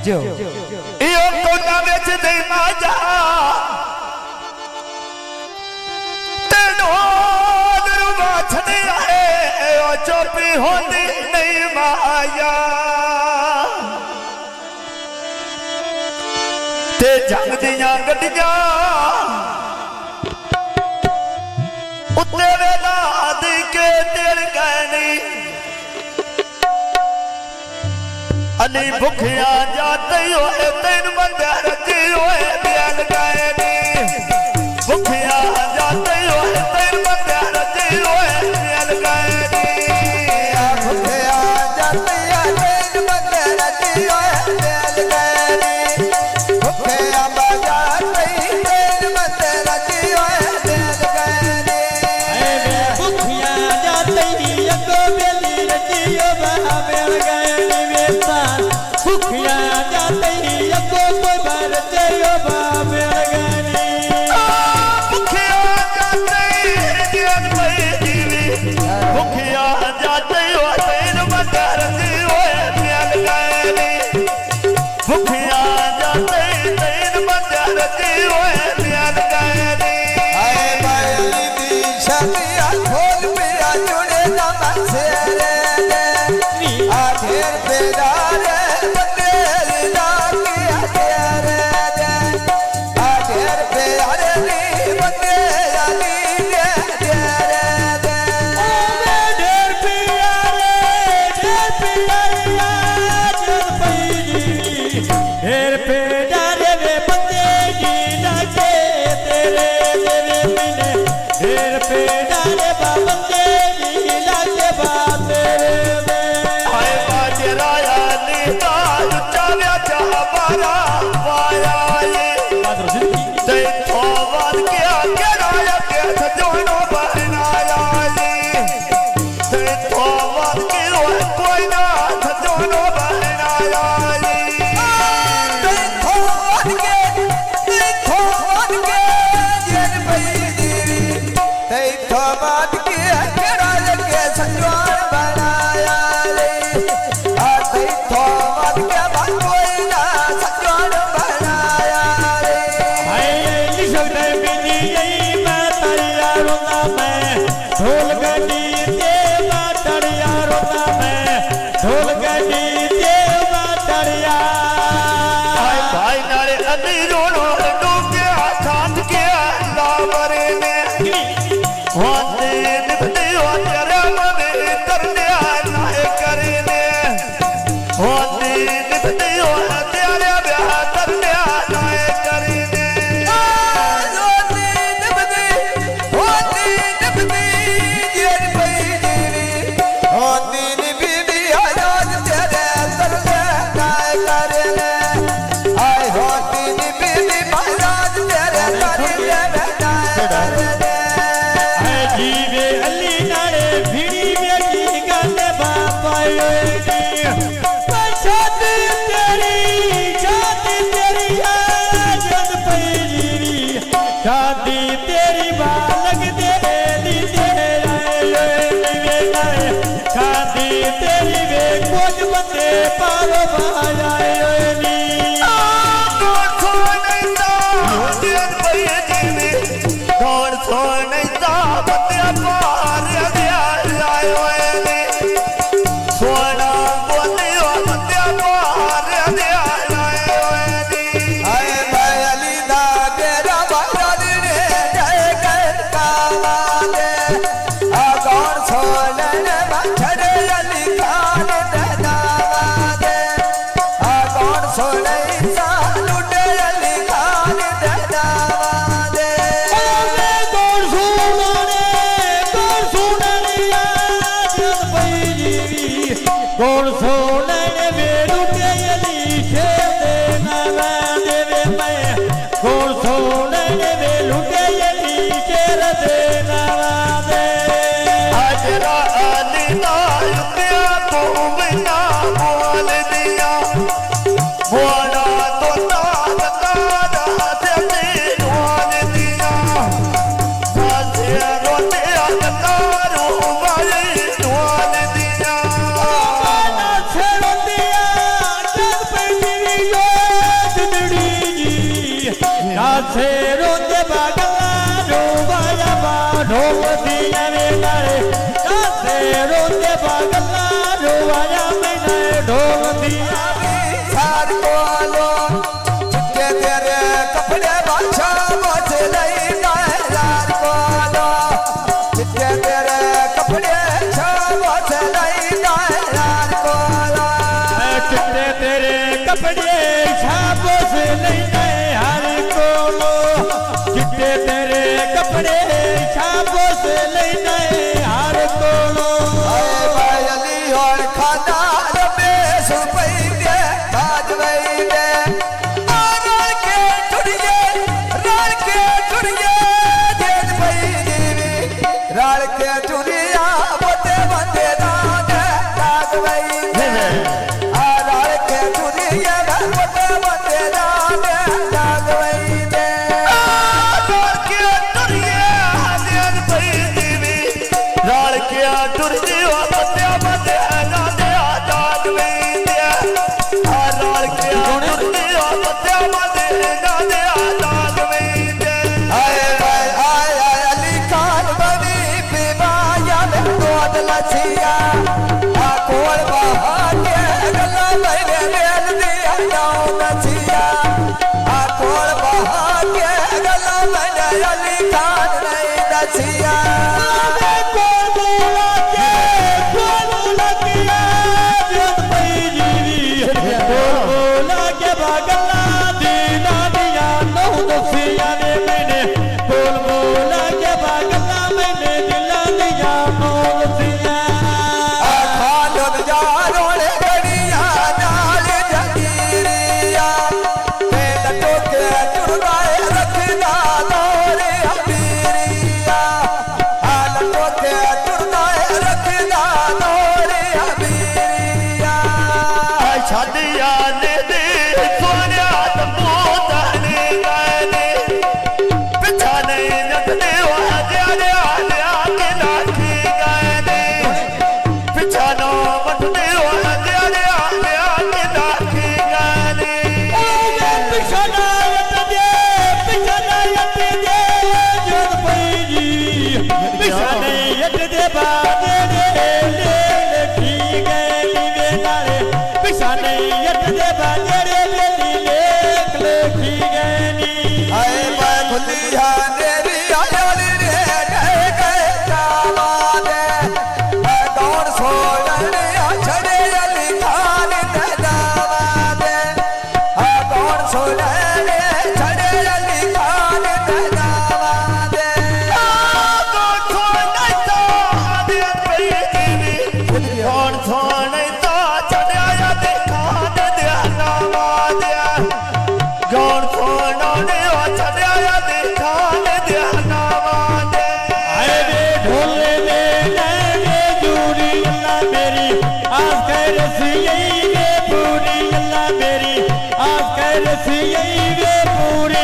यो तो ना बेच दे माजा तेनो दरुवा छने आए ओ चोपी होती नहीं माया ते जंग दियां गड्डियां उत्ते वेला दी के तेल गहनी अली भुखिया जाते होए तेन बंदे रजी होए ब्याल गहनी भुखिया जाते होए तेन बंदे रजी होए ब्याल गहनी भुखिया जाते होए तेन बंदे रजी होए ब्याल गहनी भुखिया जाते तेन बंदे रजी होए ब्याल गहनी भुखिया जाते यको बेली रजी हो ब्याल गहनी वेता भुखिया जाते यको कोई बार जयो ब्याल गहनी भुखिया जाते जियन भाई जीवी भुखिया जाते होए तेन बंदे रजी होए ब्याल गहनी भुखिया जाते तेन बंदे रजी होए ब्याल गहनी आए बायली दी शादिया खोल पिया जुड़े दम से रे आ घेर बेदार बंदे दा किया तेरे दे आ घेर बेदार नी बंदे दी दे तेरे दे ढेर पियारे जल पईली ढेर पेडारे वे बंदे जी नाचे तेरे तेरे मिले ढेर पेडारे बा बंदे जी नाचे बा तेरे दे आए बाजे राया नी ताज चाव्या चाबारा वाया ये ते थोवार के आगे राया के सजोनो बनाया ये ते थोवार के ओए कोई ना सजोनो बनाया ये जेन भई देवी तई थोबाद के केड़ा लगे संजवान बनाया रे आ तई थोबाद के कोई ना संजवान बनाया रे हाय निशगने मिली यही मैं तड़िया रोना मैं ढोल गड्डी देवा तड़िया रोना मैं ढोल गड्डी देवा तड़िया आए भाई नारे अमीरों डूबे आसाद के लावरे में होते निभते हो तेरे मने करने नाए करने होते निभते हो तेरे ब्याह करने नाए करने होती निभती जेन भई देवी होती निभती आजाद तेरे तरले काय करले आए होती निभती महाराज तेरे तरले काय करले हाय जीवे अली नारे भिड़ी बेटी गाने बापा योगी शादी तेरी जन पईली शादी तेरी बालक दे दी तेरा शादी तेरी वे कुछ बंदे पारो भाया नी कौन सोनता बत्या पार आयो सोना बोलियो बत्या पार आयो आए भाई दा तेरा महाराज ने जय कर कावाले आ कौन सोलन मच्छर अली खान ददावादे आ कौन सोलन सालुट अली खान ददावादे कौन सुनाने जन पईली कौन सोने वे लुटे अली शेदे नावा देवे मैं कौन सोने वे लुटे अली शेर दे नावा दे अजरा अली नाया तू बिना बोल दिया बोला तो तारा से बोल दिया साथे रोते तारू वाली बोल दिया से यो जिंदड़ी जी कासे रोंदे बागला रोवाया बा ढोल दिया वे नारे कासे रोंदे बागला रोवाया मैंने ढोल दिया सार कोलो चिट्टे तेरे कपड़े बाछा मोच लई जाए सार कोलो चिट्टे तेरे कपड़े मोच लई जाए सार कोलो चिट्टे तेरे कपड़े छापो से नहीं जाए हर कोलो चिट्टे तेरे कपड़े छापो से नहीं जाए हर कोलो बायली और खाना रमेश पैदे बाजवई दे राल के टुड़िए देन पई दीवी राल के टुरिया बोते बंदे दाने बाजवई दे राल के टुरिया बोते बंदे दाने बाजवई दे राल के टुरिया देन पई दीवी राल के टुरिया बत्या बत्या दादे आजाद वेंदिया राल के टुरिया बत्या बत्या दादे आजाद वेंदिया आय अली खान बनी पिवाया में गोद लछिया आ कोल बहाके गला मैंने मेल दिया गाँव लछिया आ कोल बहाके गला मैंने अली खान नहीं लछिया छदिया ने दे सोनिया तंबू ताने गाने पिछा नहीं नटने वाले आले आले आके लाठी गाने पिछा नो मटने वाले आले आले आके लाठी गाने पिछा ना यत दे जोत पई जी पिछा नहीं यत दे बादे ले ठीक गए नीवे नारे पिछा नहीं यत दे बादे ले लेख लेखी गए नी आए मैं खुदिया तेरी आयाली रे गए जावा दे मैं कौन सोलने छड़े अली खान ते जावा दे कौन सोलने छड़े अली खान ते जावा दे कौन सोने तो चढ़ाया देखा ध्याना वादिया कौन सोना ने चढ़ाया देखा ध्याना वादे आए वे ढोले ने जूरी अल्लाह मेरी आज कर रसी वे पूरी अल्लाह मेरी आज कर रसी वे पूरी